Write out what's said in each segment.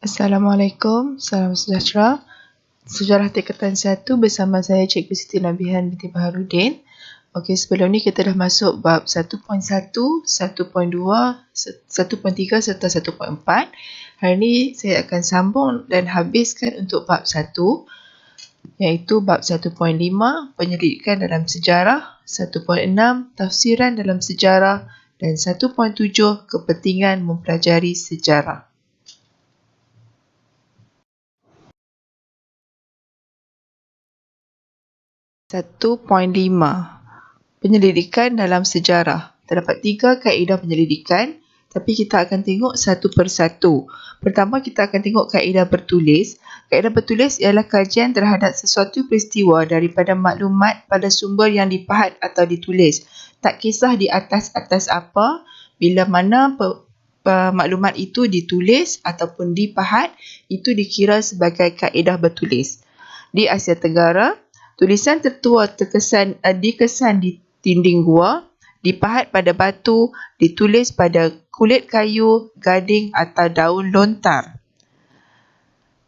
Assalamualaikum, salam sejahtera. Sejarah tingkatan 1 bersama saya Cikgu Siti Nabihan binti Baharudin. Okey, sebelum ni kita dah masuk bab 1.1, 1.2, 1.3 serta 1.4. Hari ni saya akan sambung dan habiskan untuk bab 1, iaitu bab 1.5, penyelidikan dalam sejarah, 1.6, tafsiran dalam sejarah dan 1.7, kepentingan mempelajari sejarah. Penyelidikan dalam sejarah. Terdapat 3 kaedah penyelidikan, tapi kita akan tengok satu persatu. Pertama, kita akan tengok kaedah bertulis. Kaedah bertulis ialah kajian terhadap sesuatu peristiwa daripada maklumat pada sumber yang dipahat atau ditulis. Tak kisah di atas apa, bila mana maklumat itu ditulis ataupun dipahat, itu dikira sebagai kaedah bertulis. Di Asia Tenggara, tulisan tertua dikesan di dinding gua, dipahat pada batu, ditulis pada kulit kayu, gading atau daun lontar.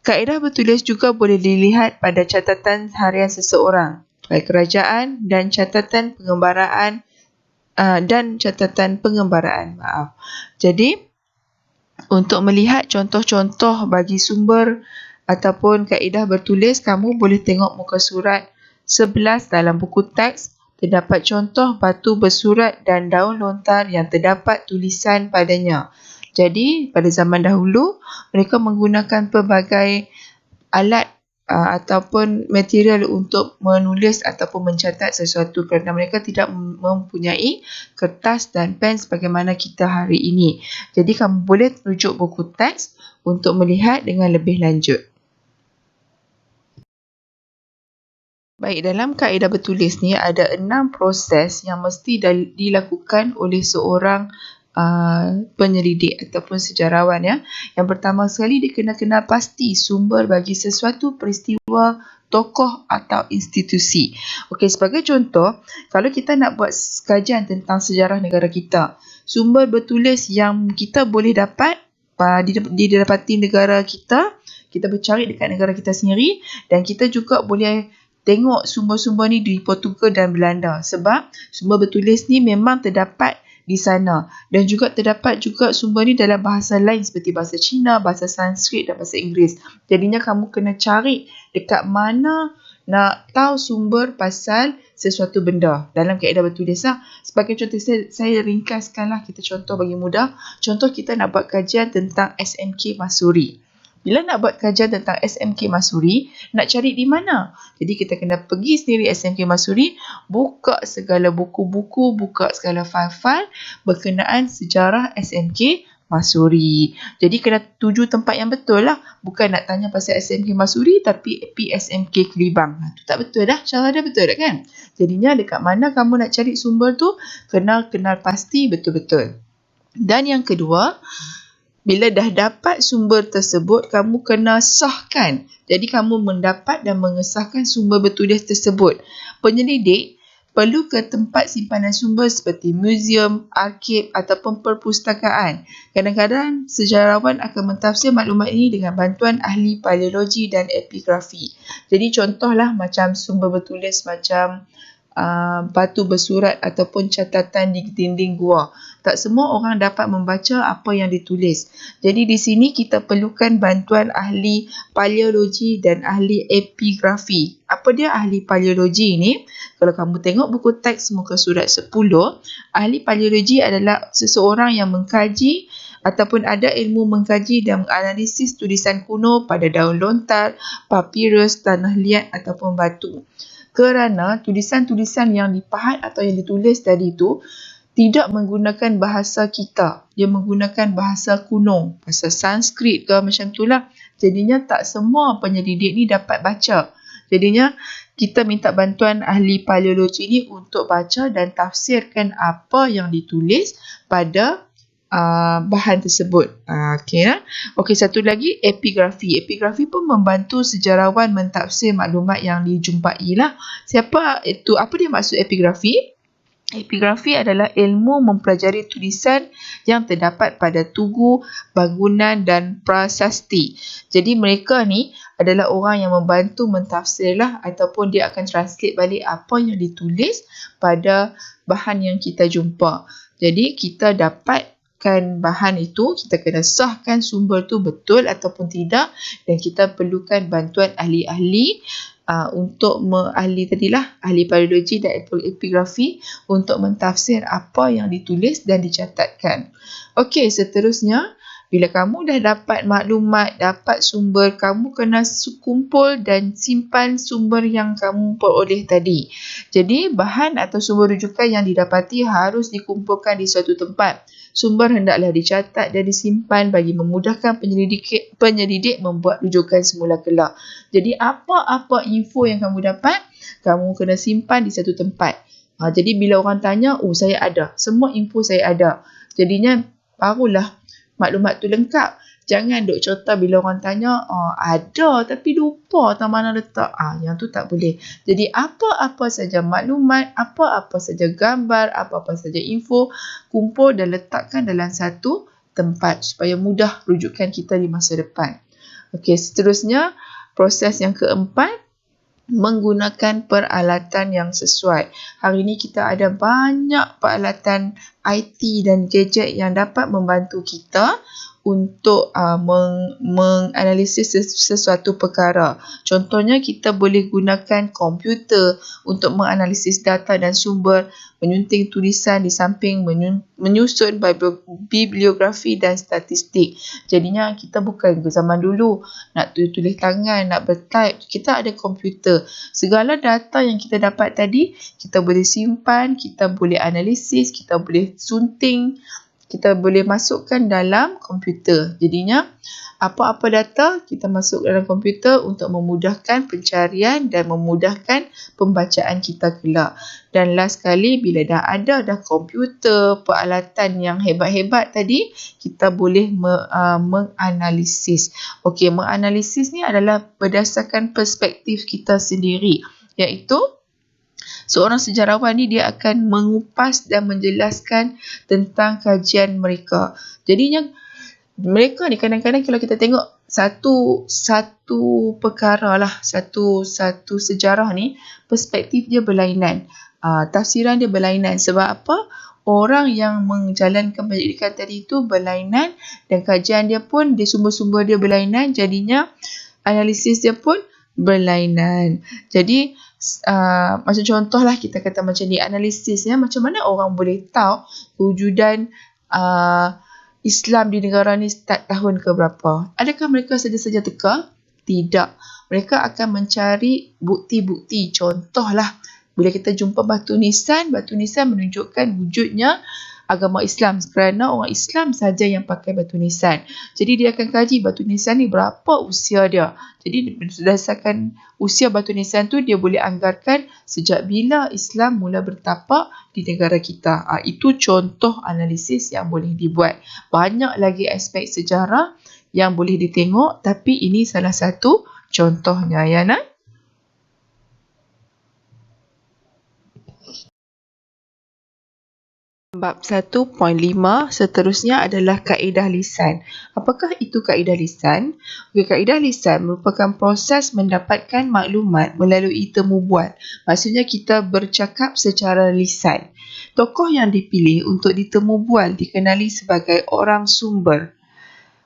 Kaedah bertulis juga boleh dilihat pada catatan harian seseorang, kerajaan dan catatan pengembaraan. Jadi, untuk melihat contoh-contoh bagi sumber ataupun kaedah bertulis, kamu boleh tengok muka surat 11 dalam buku teks. Terdapat contoh batu bersurat dan daun lontar yang terdapat tulisan padanya. Jadi, pada zaman dahulu, mereka menggunakan pelbagai alat ataupun material untuk menulis ataupun mencatat sesuatu kerana mereka tidak mempunyai kertas dan pen sebagaimana kita hari ini. Jadi, kamu boleh rujuk buku teks untuk melihat dengan lebih lanjut. Baik, dalam kaedah bertulis ni ada 6 proses yang mesti dilakukan oleh seorang penyelidik ataupun sejarawan, ya. Yang pertama sekali, dia kena kenal pasti sumber bagi sesuatu peristiwa, tokoh atau institusi. Okey, sebagai contoh, kalau kita nak buat kajian tentang sejarah negara kita, sumber bertulis yang kita boleh dapat didapati negara kita bercari dekat negara kita sendiri, dan kita juga boleh tengok sumber-sumber ni di Portugal dan Belanda, sebab sumber bertulis ni memang terdapat di sana, dan juga terdapat juga sumber ni dalam bahasa lain seperti bahasa Cina, bahasa Sanskrit dan bahasa Inggeris. Jadinya kamu kena cari dekat mana nak tahu sumber pasal sesuatu benda dalam kaedah bertulis. Sebagai contoh, saya ringkaskanlah, kita contoh bagi mudah. Contoh, kita nak buat kajian tentang SMK Masuri. Bila nak buat kajian tentang SMK Masuri, nak cari di mana? Jadi kita kena pergi sendiri SMK Masuri, buka segala buku-buku, buka segala file-file berkenaan sejarah SMK Masuri. Jadi kena tuju tempat yang betul lah. Bukan nak tanya pasal SMK Masuri tapi PSMK Kelibang. Itu tak betul dah. Cara dia betul tak kan? Jadinya dekat mana kamu nak cari sumber tu, kenal pasti betul-betul. Dan yang kedua, bila dah dapat sumber tersebut, kamu kena sahkan. Jadi kamu mendapat dan mengesahkan sumber bertulis tersebut. Penyelidik perlu ke tempat simpanan sumber seperti muzium, arkib ataupun perpustakaan. Kadang-kadang sejarawan akan mentafsir maklumat ini dengan bantuan ahli paleologi dan epigrafi. Jadi contohlah macam sumber bertulis macam batu bersurat ataupun catatan di dinding gua. Tak semua orang dapat membaca apa yang ditulis. Jadi di sini kita perlukan bantuan ahli paleologi dan ahli epigrafi. Apa dia ahli paleologi ni? Kalau kamu tengok buku teks muka surat 10, ahli paleologi adalah seseorang yang mengkaji ataupun ada ilmu mengkaji dan menganalisis tulisan kuno pada daun lontar, papirus, tanah liat ataupun batu. Kerana tulisan-tulisan yang dipahat atau yang ditulis tadi itu tidak menggunakan bahasa kita. Dia menggunakan bahasa kuno, bahasa Sanskrit ke macam itulah. Jadinya tak semua penyelidik ni dapat baca. Jadinya kita minta bantuan ahli paleologi ni untuk baca dan tafsirkan apa yang ditulis pada bahan tersebut. Okey, satu lagi, epigrafi. Epigrafi pun membantu sejarawan mentafsir maklumat yang dijumpai lah. Apa dia maksud epigrafi? Epigrafi adalah ilmu mempelajari tulisan yang terdapat pada tugu, bangunan dan prasasti. Jadi mereka ni adalah orang yang membantu mentafsirlah ataupun dia akan translate balik apa yang ditulis pada bahan yang kita jumpa. Jadi kita dapatkan bahan itu, kita kena sahkan sumber tu betul ataupun tidak, dan kita perlukan bantuan ahli-ahli untuk ahli parodiologi dan epigrafi untuk mentafsir apa yang ditulis dan dicatatkan. Okey, seterusnya, bila kamu dah dapat maklumat, dapat sumber, kamu kena kumpul dan simpan sumber yang kamu peroleh tadi. Jadi, bahan atau sumber rujukan yang didapati harus dikumpulkan di suatu tempat. Sumber hendaklah dicatat dan disimpan bagi memudahkan penyelidik membuat rujukan semula kelak. Jadi apa-apa info yang kamu dapat, kamu kena simpan di satu tempat. Jadi bila orang tanya, saya ada. Semua info saya ada. Jadinya barulah maklumat tu lengkap. Jangan duk cerita bila orang tanya, ada tapi lupa tak mana letak. Yang tu tak boleh. Jadi apa-apa saja maklumat, apa-apa saja gambar, apa-apa saja info, kumpul dan letakkan dalam satu tempat supaya mudah rujukan kita di masa depan. Okey, seterusnya, proses yang keempat, menggunakan peralatan yang sesuai. Hari ini kita ada banyak peralatan IT dan gadget yang dapat membantu kita untuk menganalisis sesuatu perkara. Contohnya, kita boleh gunakan komputer untuk menganalisis data dan sumber, menyunting tulisan di samping menyusun bibliografi dan statistik. Jadinya kita bukan zaman dulu nak tulis tangan, nak bertype. Kita ada komputer. Segala data yang kita dapat tadi, kita boleh simpan, kita boleh analisis, kita boleh sunting, kita boleh masukkan dalam komputer. Jadinya, apa-apa data kita masuk dalam komputer untuk memudahkan pencarian dan memudahkan pembacaan kita kelak. Dan last sekali, bila dah ada komputer, peralatan yang hebat-hebat tadi, kita boleh menganalisis. Okey, menganalisis ni adalah berdasarkan perspektif kita sendiri, iaitu seorang sejarawan ni dia akan mengupas dan menjelaskan tentang kajian mereka. Jadinya mereka ni kadang-kadang kalau kita tengok satu perkara lah, satu sejarah ni, perspektif dia berlainan. Tafsiran dia berlainan. Sebab apa? Orang yang menjalankan penyelidikan tadi tu berlainan dan kajian dia pun, sumber-sumber dia berlainan, jadinya analisis dia pun berlainan. Jadi macam contohlah kita kata macam ni, analisis ya, macam mana orang boleh tahu kewujudan Islam di negara ni start tahun ke berapa? Adakah mereka saja-saja teka? Tidak. Mereka akan mencari bukti-bukti. Contohlah, bila kita jumpa batu nisan menunjukkan wujudnya agama Islam, kerana orang Islam saja yang pakai batu nisan. Jadi dia akan kaji batu nisan ni berapa usia dia. Jadi berdasarkan usia batu nisan tu, dia boleh anggarkan sejak bila Islam mula bertapak di negara kita. Itu contoh analisis yang boleh dibuat. Banyak lagi aspek sejarah yang boleh ditengok, tapi ini salah satu contohnya, ya nak? Bab 1.5 seterusnya adalah kaedah lisan. Apakah itu kaedah lisan? Kaedah lisan merupakan proses mendapatkan maklumat melalui temu bual. Maksudnya kita bercakap secara lisan. Tokoh yang dipilih untuk ditemu bual dikenali sebagai orang sumber.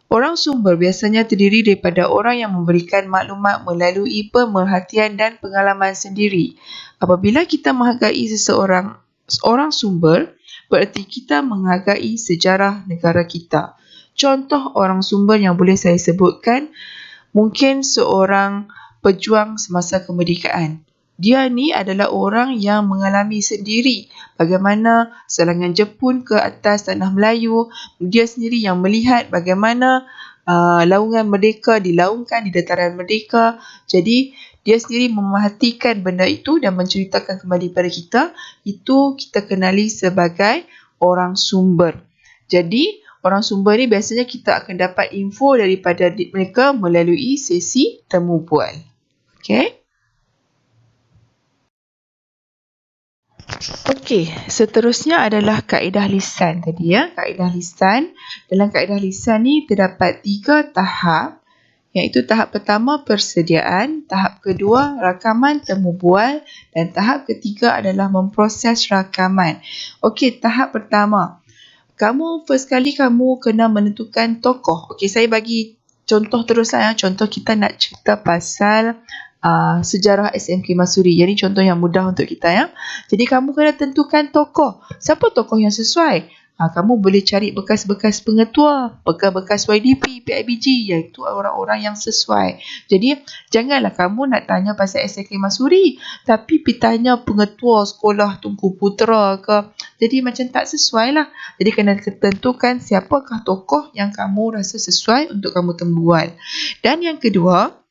Orang sumber biasanya terdiri daripada orang yang memberikan maklumat melalui pemerhatian dan pengalaman sendiri. Apabila kita menghargai seorang sumber, bererti kita menghargai sejarah negara kita. Contoh orang sumber yang boleh saya sebutkan, mungkin seorang pejuang semasa kemerdekaan. Dia ni adalah orang yang mengalami sendiri bagaimana serangan Jepun ke atas tanah Melayu. Dia sendiri yang melihat bagaimana laungan merdeka dilaungkan di dataran merdeka. Jadi dia sendiri memerhatikan benda itu dan menceritakan kembali pada kita. Itu kita kenali sebagai orang sumber. Jadi orang sumber ni biasanya kita akan dapat info daripada mereka melalui sesi temu bual. Okey. Okey, seterusnya adalah kaedah lisan tadi ya. Kaedah lisan. Dalam kaedah lisan ni terdapat 3 tahap, iaitu tahap pertama persediaan, tahap kedua rakaman temu bual dan tahap ketiga adalah memproses rakaman. Okey, tahap pertama. First kali kamu kena menentukan tokoh. Okey, saya bagi contoh teruslah ya. Contoh kita nak cerita pasal sejarah SMK Masuri. Jadi contoh yang mudah untuk kita ya. Jadi kamu kena tentukan tokoh. Siapa tokoh yang sesuai? Kamu boleh cari bekas-bekas pengetua, bekas-bekas YDP, PIBG, iaitu orang-orang yang sesuai. Jadi janganlah kamu nak tanya pasal SMK Masuri, tapi pergi tanya pengetua sekolah Tunku Putra ke. Jadi macam tak sesuai lah. Jadi kena tentukan siapakah tokoh yang kamu rasa sesuai untuk kamu tembual. Dan yang kedua,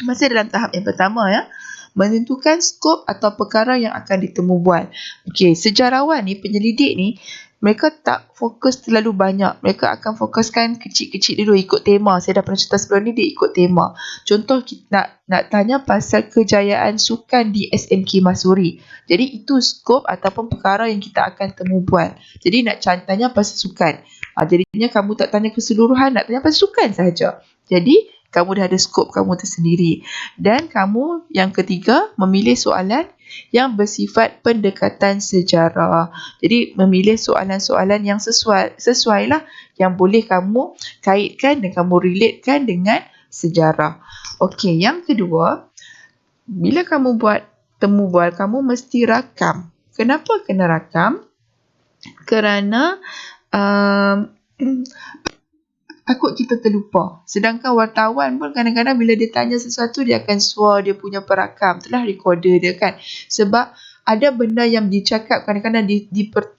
masih dalam tahap yang pertama ya, menentukan skop atau perkara yang akan ditemu bual. Okey, sejarawan ni, penyelidik ni, mereka tak fokus terlalu banyak. Mereka akan fokuskan kecil-kecil dulu ikut tema. Saya dah pernah cerita sebelum ni, dia ikut tema. Contoh, nak tanya pasal kejayaan sukan di SMK Masuri. Jadi itu skop ataupun perkara yang kita akan temu bual. Jadi nak tanya pasal sukan. Jadinya kamu tak tanya keseluruhan, nak tanya pasal sukan sahaja. Jadi kamu dah ada skop kamu tersendiri. Dan kamu yang ketiga, memilih soalan yang bersifat pendekatan sejarah. Jadi memilih soalan-soalan yang sesuai lah, yang boleh kamu kaitkan dan kamu relatekan dengan sejarah. Okey, yang kedua, bila kamu buat temu bual, kamu mesti rakam. Kenapa kena rakam? Kerana takut kita terlupa. Sedangkan wartawan pun kadang-kadang bila dia tanya sesuatu, dia akan suar dia punya perakam. Itulah recorder dia kan. Sebab ada benda yang dicakap kadang-kadang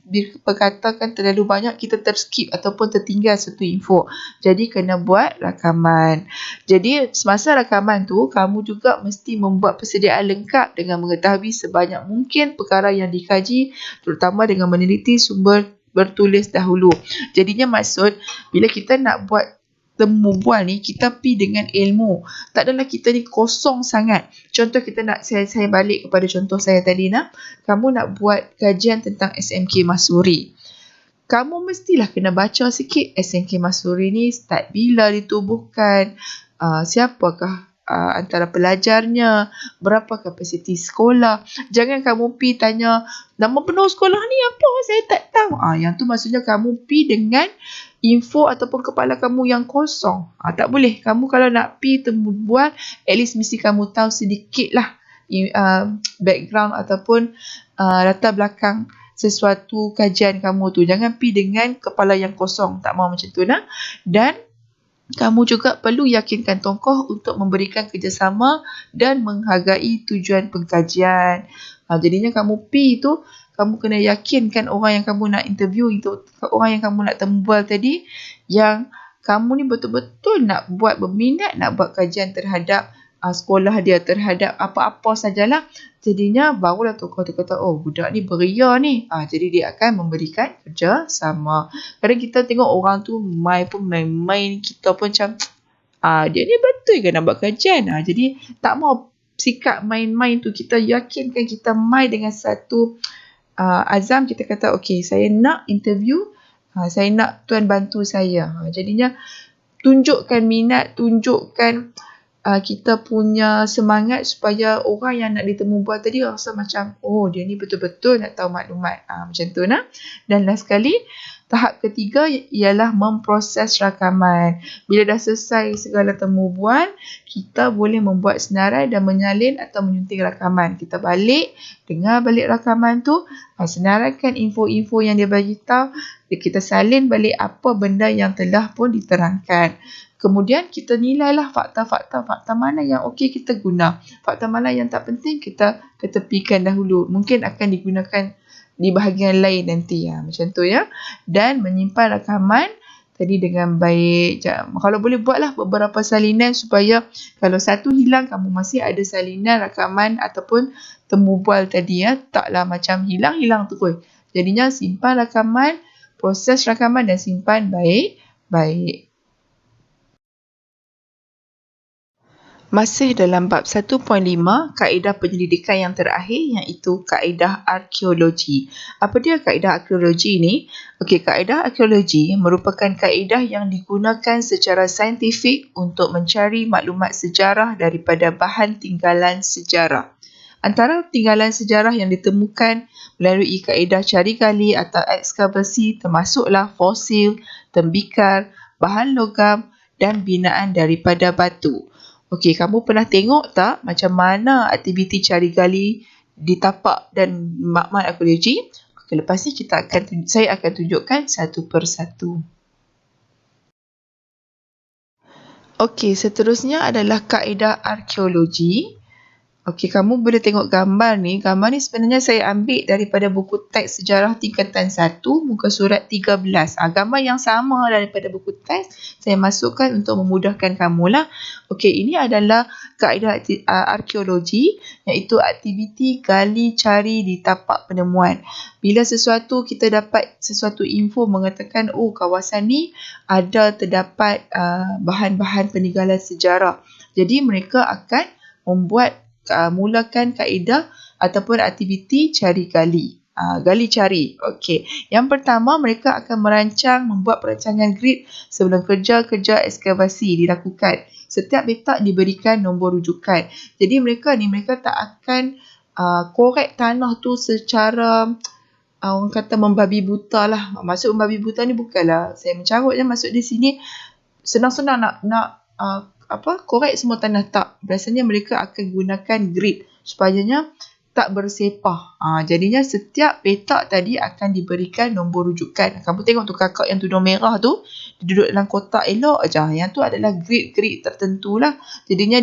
diperkatakan terlalu banyak, kita terskip ataupun tertinggal satu info. Jadi kena buat rakaman. Jadi semasa rakaman tu, kamu juga mesti membuat persediaan lengkap dengan mengetahui sebanyak mungkin perkara yang dikaji, terutama dengan meneliti sumber bertulis dahulu. Jadinya maksud, bila kita nak buat temu bual ni, kita pergi dengan ilmu. Tak adalah kita ni kosong sangat. Contoh kita nak, saya balik kepada contoh saya tadi nak. Kamu nak buat kajian tentang SMK Masuri. Kamu mestilah kena baca sikit SMK Masuri ni start bila ditubuhkan, siapakah antara pelajarnya, berapa kapasiti sekolah. Jangan kamu pergi tanya nama penuh sekolah ni apa, saya tak tahu. Yang tu maksudnya kamu pergi dengan info ataupun kepala kamu yang kosong. Tak boleh. Kamu kalau nak pergi temu bual, at least mesti kamu tahu sedikit lah background ataupun latar belakang sesuatu kajian kamu tu. Jangan pergi dengan kepala yang kosong. Tak mahu macam tu nak. Dan kamu juga perlu yakinkan tokoh untuk memberikan kerjasama dan menghargai tujuan pengkajian. Jadinya kamu pergi tu, kamu kena yakinkan orang yang kamu nak interview itu, orang yang kamu nak tembual tadi, yang kamu ni betul-betul nak buat berminat, nak buat kajian terhadap sekolah dia, terhadap apa-apa sajalah. Jadinya barulah tokoh tu kata, oh budak ni beria ni. Jadi dia akan memberikan kerja sama. Kadang kita tengok orang tu main pun main-main, kita pun macam dia ni betul ke nak buat kajian. Jadi tak mau sikap main-main tu, kita yakinkan kita main dengan satu azam. Kita kata okey, saya nak interview, saya nak tuan bantu saya. Jadinya tunjukkan minat, tunjukkan kita punya semangat supaya orang yang nak ditemu bual tadi rasa macam, oh dia ni betul-betul nak tahu maklumat. Macam tu nak. Dan last sekali, tahap ketiga ialah memproses rakaman. Bila dah selesai segala temu bual, kita boleh membuat senarai dan menyalin atau menyunting rakaman. Kita balik, dengar balik rakaman tu, senaraikan info-info yang dia bagi tahu, kita salin balik apa benda yang telah pun diterangkan. Kemudian kita nilailah fakta mana yang okey kita guna. Fakta mana yang tak penting kita ketepikan dahulu. Mungkin akan digunakan di bahagian lain nanti. Macam tu ya. Dan menyimpan rakaman tadi dengan baik. Kalau boleh buatlah beberapa salinan supaya kalau satu hilang, kamu masih ada salinan rakaman ataupun temu bual tadi ya. Taklah macam hilang-hilang terus. Jadinya simpan rakaman, proses rakaman dan simpan baik-baik. Masih dalam bab 1.5, kaedah penyelidikan yang terakhir iaitu kaedah arkeologi. Apa dia kaedah arkeologi ni? Okey, kaedah arkeologi merupakan kaedah yang digunakan secara saintifik untuk mencari maklumat sejarah daripada bahan tinggalan sejarah. Antara tinggalan sejarah yang ditemukan melalui kaedah cari gali atau ekskavasi termasuklah fosil, tembikar, bahan logam dan binaan daripada batu. Okey, kamu pernah tengok tak macam mana aktiviti cari gali di tapak dan makmal arkeologi? Okey, lepas ni saya akan tunjukkan satu persatu. Okey, seterusnya adalah kaedah arkeologi. Okey, kamu boleh tengok gambar ni. Gambar ni sebenarnya saya ambil daripada buku teks sejarah tingkatan 1, muka surat 13. Gambar yang sama daripada buku teks, saya masukkan untuk memudahkan kamu lah. Okey, ini adalah kaedah arkeologi, iaitu aktiviti gali cari di tapak penemuan. Bila kita dapat sesuatu info mengatakan, kawasan ni terdapat bahan-bahan peninggalan sejarah. Jadi mereka akan mulakan kaedah ataupun aktiviti cari gali. Gali cari. Okey. Yang pertama, mereka akan membuat perancangan grid sebelum kerja-kerja ekskavasi dilakukan. Setiap petak diberikan nombor rujukan. Jadi mereka tak akan korek tanah tu secara orang kata membabi buta lah. Maksud membabi buta ni bukanlah saya mencarut je. Maksud di sini senang-senang nak korek semua tanah, tak. Biasanya mereka akan gunakan grid supaya tak bersepah. Jadinya setiap petak tadi akan diberikan nombor rujukan. Kamu tengok tu kakak yang tudung merah tu, dia duduk dalam kotak elok aja. Yang tu adalah grid tertentu lah. Jadinya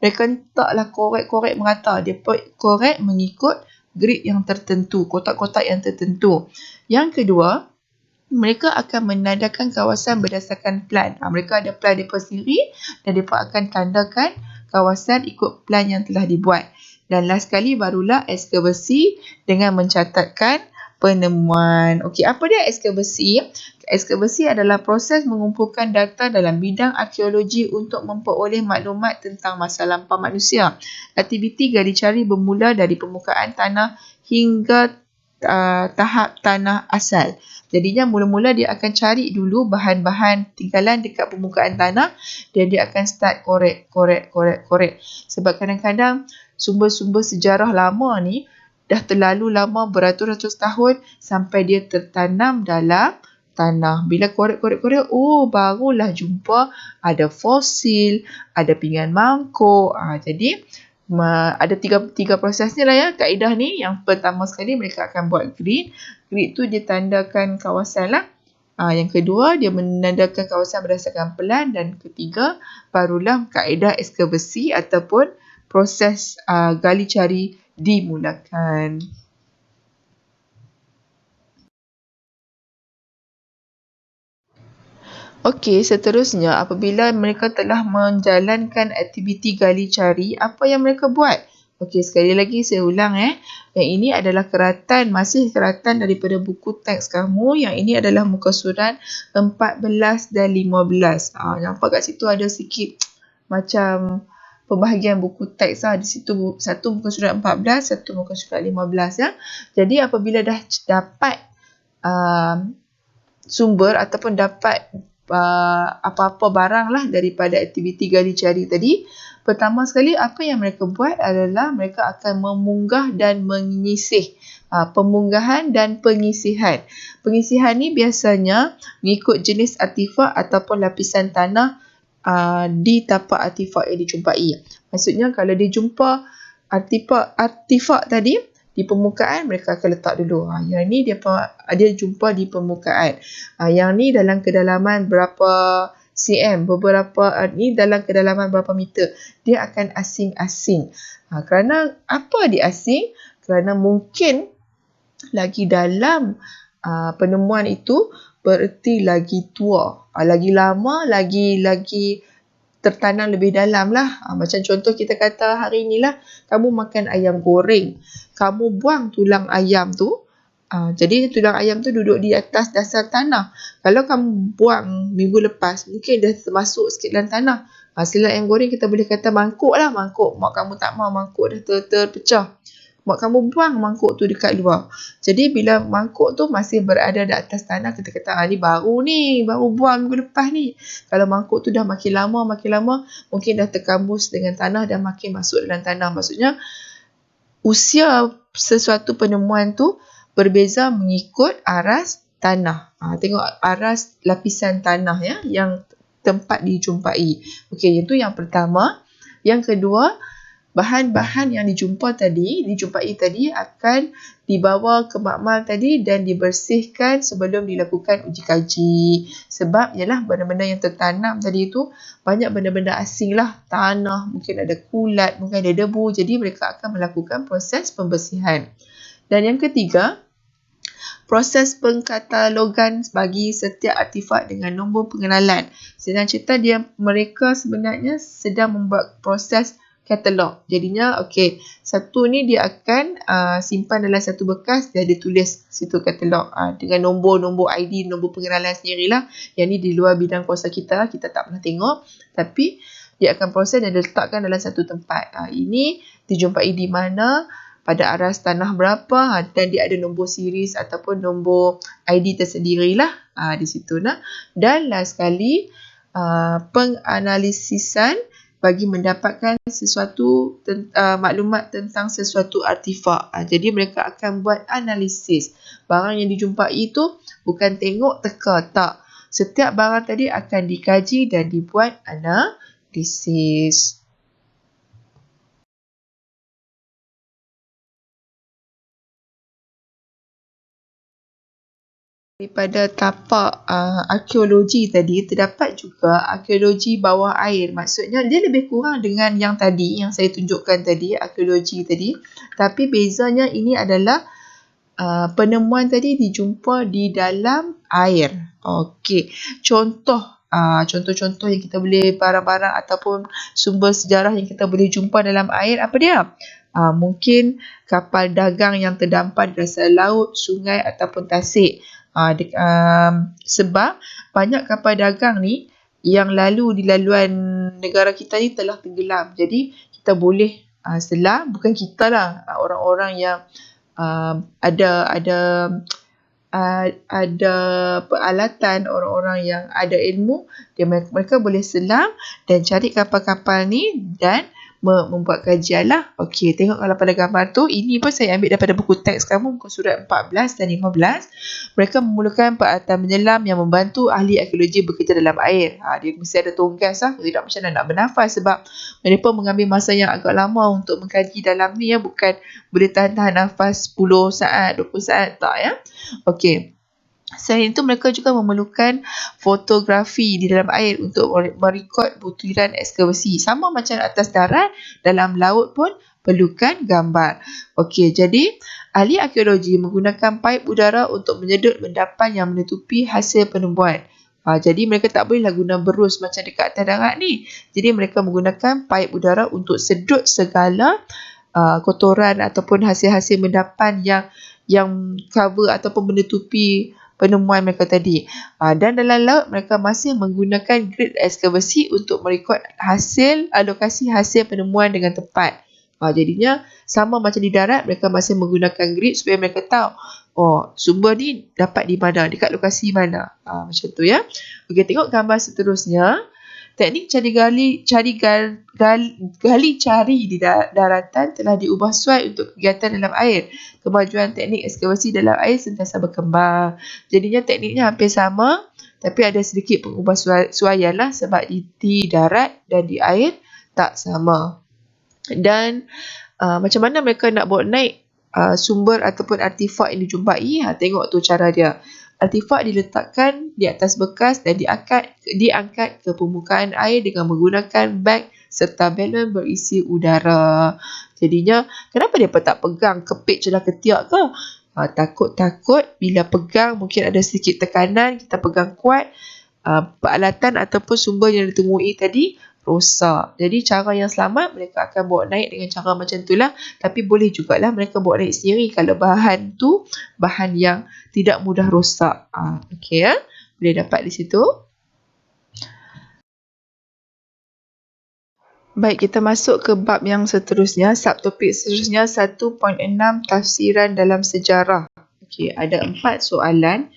mereka taklah korek-korek merata. Dia korek mengikut grid yang tertentu, kotak-kotak yang tertentu. Yang kedua, mereka akan menandakan kawasan berdasarkan plan. Mereka ada plan mereka sendiri dan mereka akan tandakan kawasan ikut plan yang telah dibuat. Dan last sekali barulah ekskavasi dengan mencatatkan penemuan. Okey, apa dia ekskavasi? Ekskavasi adalah proses mengumpulkan data dalam bidang arkeologi untuk memperoleh maklumat tentang masa lampau manusia. Aktiviti gali cari bermula dari permukaan tanah hingga tahap tanah asal. Jadinya mula-mula dia akan cari dulu bahan-bahan tinggalan dekat permukaan tanah dan dia akan start korek. Sebab kadang-kadang sumber-sumber sejarah lama ni dah terlalu lama, beratus-ratus tahun sampai dia tertanam dalam tanah. Bila korek, barulah jumpa ada fosil, ada pinggan mangkuk. Jadi ada tiga proses ni lah ya, kaedah ni. Yang pertama sekali mereka akan buat grid. Grid tu dia tandakan kawasan lah. Yang kedua dia menandakan kawasan berdasarkan plan, dan ketiga barulah kaedah ekskavasi ataupun proses gali cari dimulakan. Okey, seterusnya apabila mereka telah menjalankan aktiviti gali cari, apa yang mereka buat? Okey, sekali lagi saya ulang Yang ini adalah masih keratan daripada buku teks kamu. Yang ini adalah muka surat 14 dan 15. Nampak kat situ ada sikit macam pembahagian buku teks Di situ satu muka surat 14, satu muka surat 15 ya. Jadi apabila dah dapat sumber ataupun dapat apa-apa barang lah daripada aktiviti gali cari tadi, pertama sekali apa yang mereka buat adalah mereka akan memunggah dan menyisih. Pemunggahan dan pengisihan. Pengisihan ni biasanya mengikut jenis artifak ataupun lapisan tanah di tapak artifak yang dijumpai. Maksudnya kalau dia jumpa artifak tadi di permukaan, mereka akan letak dulu. Yang ni dia jumpa di permukaan. Yang ni dalam kedalaman berapa cm, ni dalam kedalaman berapa meter. Dia akan asing-asing. Kerana apa dia asing? Kerana mungkin lagi dalam penemuan itu bererti lagi tua, lagi lama, lagi tertanam lebih dalam lah. Macam contoh kita kata hari inilah kamu makan ayam goreng, kamu buang tulang ayam tu, jadi tulang ayam tu duduk di atas dasar tanah. Kalau kamu buang minggu lepas, mungkin dah termasuk sikit dalam tanah. Silat ayam goreng kita boleh kata mangkuk lah, mangkuk. Mak kamu tak mau, mangkuk dah terpecah. Mak kamu buang mangkuk tu dekat luar. Jadi bila mangkuk tu masih berada di atas tanah, kita kata ni baru buang minggu lepas ni. Kalau mangkuk tu dah makin lama, mungkin dah terkambus dengan tanah dan makin masuk dalam tanah. Maksudnya usia sesuatu penemuan tu berbeza mengikut aras tanah. Tengok aras lapisan tanah ya yang tempat dijumpai. Okey, itu yang pertama. Yang kedua, bahan-bahan yang dijumpai tadi akan dibawa ke makmal tadi dan dibersihkan sebelum dilakukan uji kaji. Sebab ialah benda-benda yang tertanam tadi itu banyak benda-benda asing lah. Tanah, mungkin ada kulat, mungkin ada debu. Jadi mereka akan melakukan proses pembersihan. Dan yang ketiga, proses pengkatalogan bagi setiap artifak dengan nombor pengenalan. Senang cerita mereka sebenarnya sedang membuat proses katalog. Jadinya satu ni dia akan simpan dalam satu bekas, dia ada tulis situ katalog dengan nombor ID, nombor pengenalan sendirilah. Yang ni di luar bidang kuasa kita tak pernah tengok, tapi dia akan proses dan diletakkan dalam satu tempat. Ini dijumpai di mana, pada aras tanah berapa, dan dia ada nombor series ataupun nombor ID tersendirilah di situ. Dan last sekali, penganalisisan bagi mendapatkan sesuatu maklumat tentang sesuatu artifak. Jadi mereka akan buat analisis. Barang yang dijumpai itu bukan tengok teka, tak. Setiap barang tadi akan dikaji dan dibuat analisis. Daripada tapak arkeologi tadi, terdapat juga arkeologi bawah air. Maksudnya dia lebih kurang dengan yang tadi, yang saya tunjukkan tadi, arkeologi tadi. Tapi bezanya ini adalah penemuan tadi dijumpa di dalam air. Okey, contoh-contoh yang kita boleh, barang-barang ataupun sumber sejarah yang kita boleh jumpa dalam air, apa dia? Mungkin kapal dagang yang terdampar di dasar laut, sungai ataupun tasik. Sebab banyak kapal dagang ni yang lalu di laluan negara kita ni telah tenggelam. Jadi kita boleh selam, bukan kita lah, orang-orang yang ada peralatan, orang-orang yang ada ilmu, mereka boleh selam dan cari kapal-kapal ni dan membuat kajian lah. Okey, tengok kalau pada gambar tu, ini pun saya ambil daripada buku teks kamu, muka surat 14 dan 15. Mereka memerlukan peralatan menyelam yang membantu ahli arkeologi bekerja dalam air. Dia mesti ada tonggas lah, tidak macam mana nak bernafas, sebab mereka mengambil masa yang agak lama untuk mengkaji dalam ni ya, bukan boleh tahan nafas 10 saat, 20 saat, tak ya. Okey. Selain itu, mereka juga memerlukan fotografi di dalam air untuk merekod butiran ekskavasi. Sama macam atas darat, dalam laut pun perlukan gambar. Okey, jadi ahli arkeologi menggunakan paip udara untuk menyedut endapan yang menutupi hasil penemuan. Jadi mereka tak bolehlah guna berus macam dekat atas darat ni. Jadi mereka menggunakan paip udara untuk sedut segala kotoran ataupun hasil-hasil endapan yang cover ataupun menutupi penemuan mereka tadi. Dan dalam laut, mereka masih menggunakan grid ekskavasi untuk merekod lokasi hasil penemuan dengan tepat. Jadinya sama macam di darat, mereka masih menggunakan grid supaya mereka tahu sumber ni dapat di mana, dekat lokasi mana. Macam tu ya. Okey, tengok gambar seterusnya. Teknik cari di daratan telah diubah sesuai untuk kegiatan dalam air. Kemajuan teknik ekskavasi dalam air sentiasa berkembang. Jadinya tekniknya hampir sama, tapi ada sedikit pengubahsuaian lah, sebab di darat dan di air tak sama. Dan macam mana mereka nak bawa naik sumber ataupun artifak yang dijumpai? Tengok tu cara dia. Artifak diletakkan di atas bekas dan diangkat ke permukaan air dengan menggunakan beg serta balon berisi udara. Jadinya, kenapa dia tak pegang kepit celah ketiak ke? Takut bila pegang mungkin ada sedikit tekanan, kita pegang kuat, peralatan ataupun sumber yang ditemui tadi rosak. Jadi cara yang selamat, mereka akan bawa naik dengan cara macam itulah. Tapi boleh jugalah mereka bawa naik sendiri kalau bahan tu bahan yang tidak mudah rosak. Okey ya. Boleh dapat di situ. Baik, kita masuk ke bab yang seterusnya, subtopik seterusnya 1.6 tafsiran dalam sejarah. Okey, ada 4 soalan.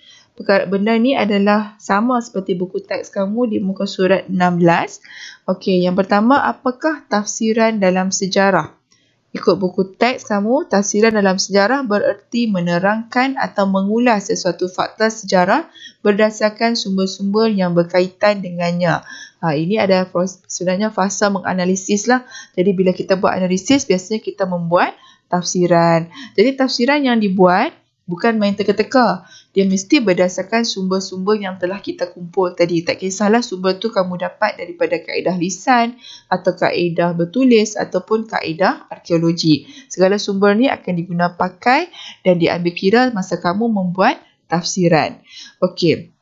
Benda ni adalah sama seperti buku teks kamu di muka surat 16. Okey, yang pertama, apakah tafsiran dalam sejarah? Ikut buku teks kamu, tafsiran dalam sejarah bererti menerangkan atau mengulas sesuatu fakta sejarah berdasarkan sumber-sumber yang berkaitan dengannya. Ini ada sebenarnya fasa menganalisis lah. Jadi bila kita buat analisis, biasanya kita membuat tafsiran. Jadi tafsiran yang dibuat bukan main teka-teka. Dia mesti berdasarkan sumber-sumber yang telah kita kumpul tadi. Tak kisahlah sumber tu kamu dapat daripada kaedah lisan atau kaedah bertulis ataupun kaedah arkeologi. Segala sumber ni akan digunakan pakai dan diambil kira masa kamu membuat tafsiran. Okey.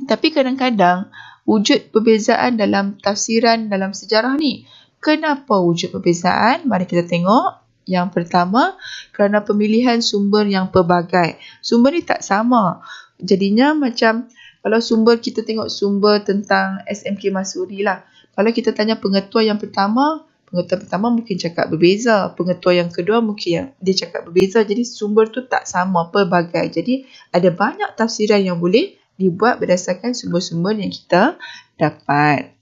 Tapi kadang-kadang wujud perbezaan dalam tafsiran dalam sejarah ni. Kenapa wujud perbezaan? Mari kita tengok. Yang pertama, kerana pemilihan sumber yang pelbagai. Sumber ni tak sama. Jadinya macam kalau sumber kita tengok sumber tentang SMK Masuri lah. Kalau kita tanya pengetua yang pertama, pengetua pertama mungkin cakap berbeza. Pengetua yang kedua mungkin dia cakap berbeza. Jadi sumber tu tak sama, pelbagai. Jadi ada banyak tafsiran yang boleh dibuat berdasarkan sumber-sumber yang kita dapat.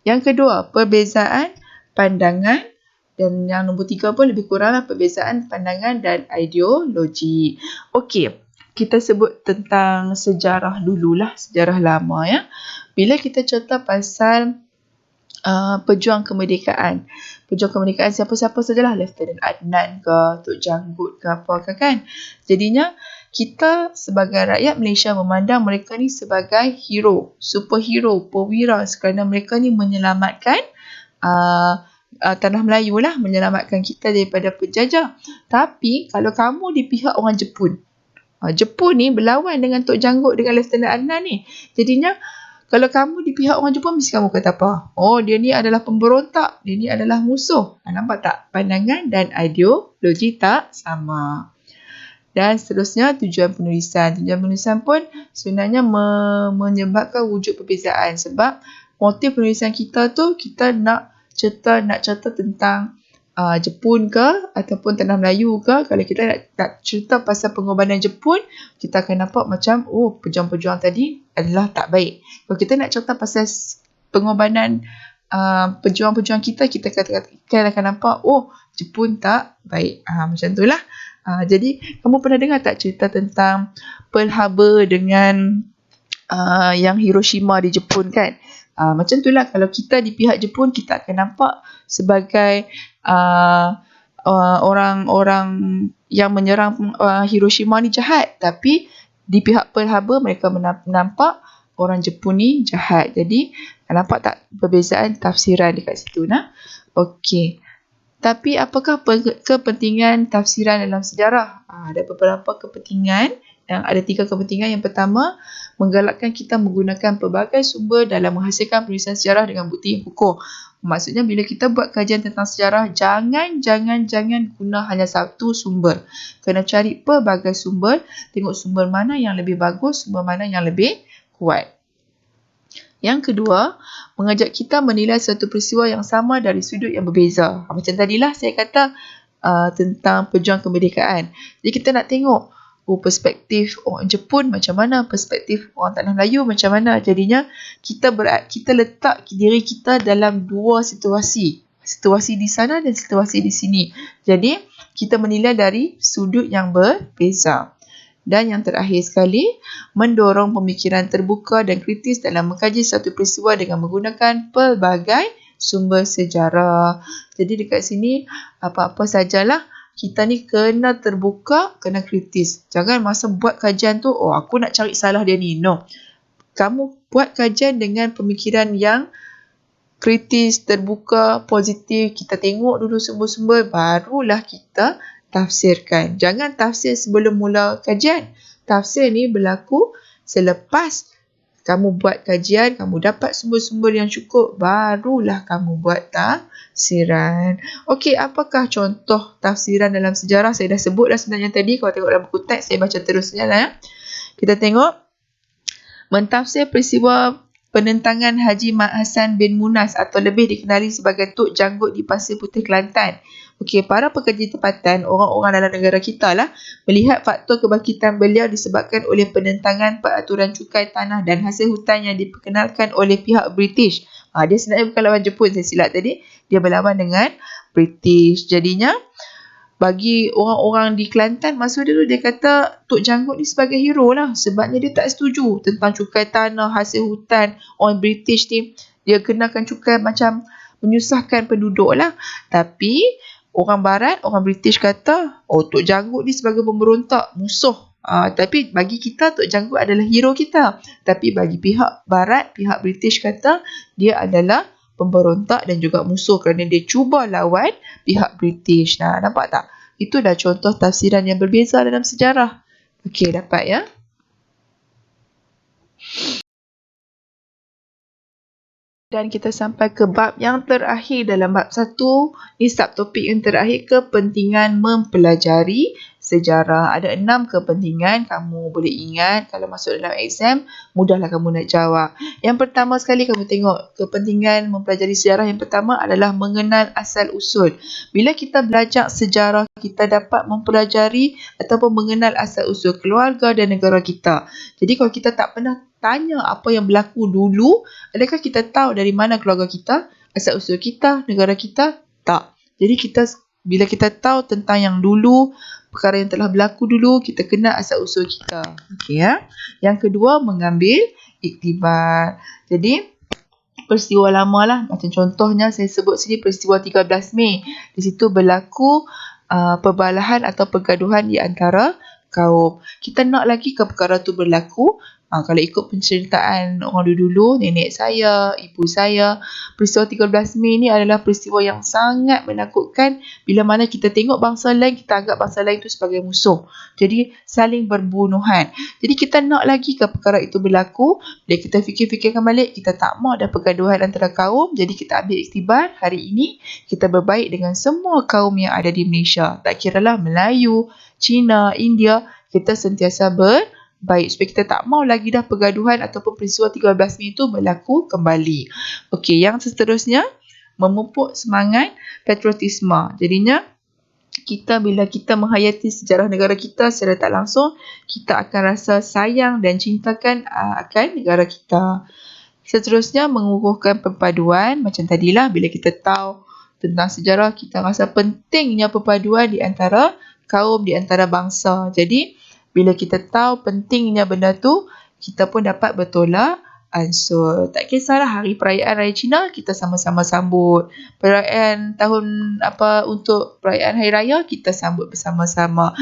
Yang kedua, perbezaan pandangan. Dan yang nombor 3 pun lebih kuranglah perbezaan pandangan dan ideologi. Okey, kita sebut tentang sejarah dululah, sejarah lama ya. Bila kita cerita pasal pejuang kemerdekaan. Pejuang kemerdekaan siapa-siapa sajalah, Lieutenant Adnan ke, Tok Janggut ke apa kan. Jadinya kita sebagai rakyat Malaysia memandang mereka ni sebagai hero, superhero, perwira kerana mereka ni menyelamatkan tanah Melayu lah, menyelamatkan kita daripada penjajah. Tapi kalau kamu di pihak orang Jepun, Jepun ni berlawan dengan Tok Janggut dengan Lieutenant Adnan ni. Jadinya kalau kamu di pihak orang Jepun, mesti kamu kata apa? Oh, dia ni adalah pemberontak, dia ni adalah musuh. Nampak tak? Pandangan dan ideologi tak sama. Dan seterusnya tujuan penulisan. Tujuan penulisan pun sebenarnya menyebabkan wujud perbezaan. Sebab motif penulisan kita tu, kita nak cerita tentang Jepun ke ataupun tanah Melayu ke. Kalau kita nak cerita pasal pengorbanan Jepun, kita akan nampak macam pejuang-pejuang tadi adalah tak baik. Kalau kita nak cerita pasal pengorbanan pejuang-pejuang kita akan nampak Jepun tak baik. Macam itulah. Jadi kamu pernah dengar tak cerita tentang Pearl Harbor dengan yang Hiroshima di Jepun kan? Macam itulah, kalau kita di pihak Jepun, kita akan nampak sebagai orang-orang yang menyerang Hiroshima ni jahat. Tapi di pihak Pearl Harbor, mereka nampak orang Jepun ni jahat. Jadi nampak tak perbezaan tafsiran dekat situ nah? Okey. Tapi apakah kepentingan tafsiran dalam sejarah? Ada beberapa kepentingan. Ada 3 kepentingan. Yang pertama, menggalakkan kita menggunakan pelbagai sumber dalam menghasilkan penulisan sejarah dengan bukti yang kukuh. Maksudnya bila kita buat kajian tentang sejarah, jangan guna hanya satu sumber. Kena cari pelbagai sumber, tengok sumber mana yang lebih bagus, sumber mana yang lebih kuat. Yang kedua, mengajak kita menilai satu peristiwa yang sama dari sudut yang berbeza. Macam tadilah saya kata tentang pejuang kemerdekaan. Jadi kita nak tengok perspektif orang Jepun macam mana, perspektif orang tanah Melayu macam mana. Jadinya kita letak diri kita dalam 2 situasi. Situasi di sana dan situasi di sini. Jadi kita menilai dari sudut yang berbeza. Dan yang terakhir sekali, mendorong pemikiran terbuka dan kritis dalam mengkaji satu peristiwa dengan menggunakan pelbagai sumber sejarah. Jadi dekat sini apa-apa sajalah, kita ni kena terbuka, kena kritis. Jangan masa buat kajian tu, aku nak cari salah dia ni. No. Kamu buat kajian dengan pemikiran yang kritis, terbuka, positif. Kita tengok dulu sumber-sumber, barulah kita tafsirkan. Jangan tafsir sebelum mula kajian. Tafsir ni berlaku selepas kamu buat kajian, kamu dapat sumber-sumber yang cukup, barulah kamu buat tafsiran. Okey, apakah contoh tafsiran dalam sejarah? Saya dah sebut dah sebenarnya tadi. Kalau tengok dalam buku teks, saya baca terusnya lah ya. Kita tengok mentafsir peristiwa penentangan Haji Mat Hassan bin Munas atau lebih dikenali sebagai Tok Janggut di Pasir Putih, Kelantan. Okey, para pekerja tempatan, orang-orang dalam negara kita lah, melihat faktor kebangkitan beliau disebabkan oleh penentangan peraturan cukai tanah dan hasil hutan yang diperkenalkan oleh pihak British. Dia sebenarnya bukan lawan Jepun, saya silap tadi. Dia berlawan dengan British. Jadinya, bagi orang-orang di Kelantan masa dulu, dia kata Tok Janggut ni sebagai hero lah. Sebabnya dia tak setuju tentang cukai tanah, hasil hutan. Orang British ni, dia kenakan cukai macam menyusahkan penduduk lah. Tapi, orang Barat, orang British kata, Tok Janggut ni sebagai pemberontak, musuh. Tapi bagi kita, Tok Janggut adalah hero kita. Tapi bagi pihak Barat, pihak British kata, dia adalah pemberontak dan juga musuh kerana dia cuba lawan pihak British. Nampak tak? Itu dah contoh tafsiran yang berbeza dalam sejarah. Okey, dapat ya? Dan kita sampai ke bab yang terakhir dalam bab 1. Ini subtopik yang terakhir, kepentingan mempelajari sejarah. Ada 6 kepentingan, kamu boleh ingat. Kalau masuk dalam exam, mudahlah kamu nak jawab. Yang pertama sekali, kamu tengok kepentingan mempelajari sejarah yang pertama adalah mengenal asal-usul. Bila kita belajar sejarah, kita dapat mempelajari ataupun mengenal asal-usul keluarga dan negara kita. Jadi kalau kita tak pernah tanya apa yang berlaku dulu, adakah kita tahu dari mana keluarga kita, asal-usul kita, negara kita? Tak. Jadi bila kita tahu tentang yang dulu, perkara yang telah berlaku dulu, kita kenal asal-usul kita. Okey ya. Yang kedua, mengambil iktibar. Jadi peristiwa lama lah, macam contohnya saya sebut sini peristiwa 13 Mei. Di situ berlaku perbalahan atau pergaduhan di antara kaum. Kita nak lagi ke perkara tu berlaku. Kalau ikut penceritaan orang dulu, nenek saya, ibu saya, peristiwa 13 Mei ni adalah peristiwa yang sangat menakutkan. Bila mana kita tengok bangsa lain, kita anggap bangsa lain tu sebagai musuh. Jadi saling berbunuhan. Jadi kita nak lagi ke perkara itu berlaku. Bila kita fikir-fikirkan balik, kita tak mahu ada pergaduhan antara kaum. Jadi kita ambil iktibar, hari ini kita berbaik dengan semua kaum yang ada di Malaysia. Tak kiralah Melayu, Cina, India, kita sentiasa berbaik supaya kita tak mau lagi dah pergaduhan ataupun peristiwa 13 Mei itu berlaku kembali. Okey, yang seterusnya, memupuk semangat patriotisme. Jadinya, bila kita menghayati sejarah negara kita secara tak langsung, kita akan rasa sayang dan cintakan akan negara kita. Seterusnya, mengukuhkan perpaduan. Macam tadilah, bila kita tahu tentang sejarah, kita rasa pentingnya perpaduan di antara kaum, di antara bangsa. Jadi, bila kita tahu pentingnya benda tu, kita pun dapat bertolak ansur. Tak kisahlah hari perayaan Raya Cina, kita sama-sama sambut. Perayaan untuk perayaan Hari Raya, kita sambut bersama-sama.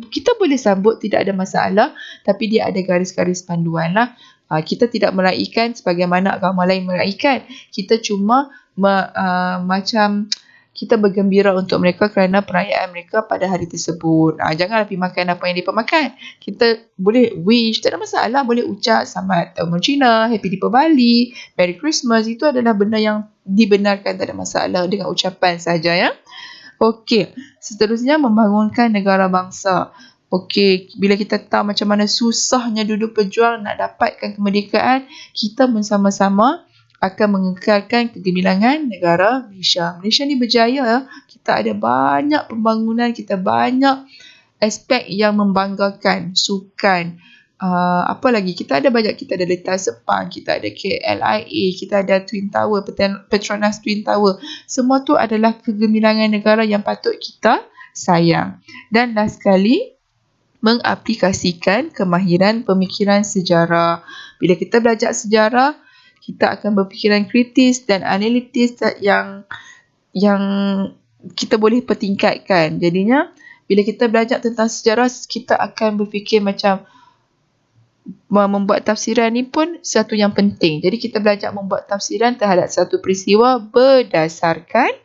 Kita boleh sambut, tidak ada masalah. Tapi dia ada garis-garis panduan lah. Kita tidak meraihkan sebagaimana agama lain meraihkan. Kita cuma kita bergembira untuk mereka kerana perayaan mereka pada hari tersebut. Janganlah pergi makan apa yang mereka makan. Kita boleh wish, tak ada masalah. Boleh ucap selamat tahun Cina, Happy Deepavali, Merry Christmas. Itu adalah benda yang dibenarkan, tak ada masalah dengan ucapan saja ya. Okey, seterusnya membangunkan negara bangsa. Okey, bila kita tahu macam mana susahnya dulu pejuang nak dapatkan kemerdekaan, kita bersama-sama akan mengekalkan kegemilangan negara Malaysia. Malaysia ni berjaya. Kita ada banyak pembangunan, kita banyak aspek yang membanggakan. Sukan, apa lagi? Kita ada banyak. Kita ada Lentera Sepang, kita ada KLIA, kita ada Twin Tower, Petronas Twin Tower. Semua tu adalah kegemilangan negara yang patut kita sayang. Dan last sekali, mengaplikasikan kemahiran pemikiran sejarah. Bila kita belajar sejarah, kita akan berfikiran kritis dan analitis yang kita boleh pertingkatkan. Jadinya, bila kita belajar tentang sejarah, kita akan berfikir macam membuat tafsiran ni pun satu yang penting. Jadi kita belajar membuat tafsiran terhadap satu peristiwa berdasarkan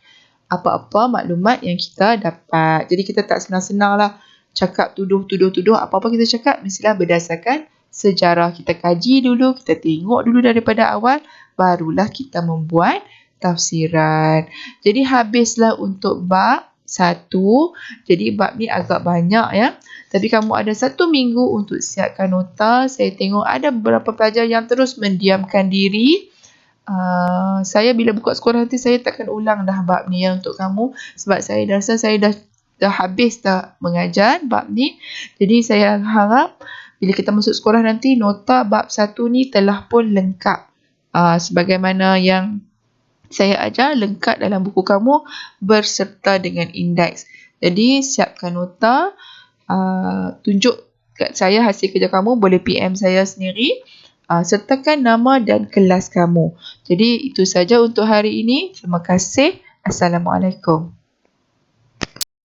apa-apa maklumat yang kita dapat. Jadi kita tak senang-senang lah cakap tuduh. Apa-apa kita cakap mestilah berdasarkan sejarah. Kita kaji dulu, kita tengok dulu daripada awal, barulah kita membuat tafsiran. Jadi habislah untuk bab 1. Jadi bab ni agak banyak ya. Tapi kamu ada 1 minggu untuk siapkan nota. Saya tengok ada beberapa pelajar yang terus mendiamkan diri. Saya bila buka sekolah nanti saya takkan ulang dah bab ni ya untuk kamu. Sebab saya rasa saya dah habis dah mengajar bab ni. Jadi saya harap bila kita masuk sekolah nanti nota bab 1 ni telah pun lengkap. Sebagaimana yang saya ajar lengkap dalam buku kamu berserta dengan indeks. Jadi siapkan nota, tunjuk kat saya hasil kerja kamu, boleh PM saya sendiri, sertakan nama dan kelas kamu. Jadi itu saja untuk hari ini. Terima kasih. Assalamualaikum.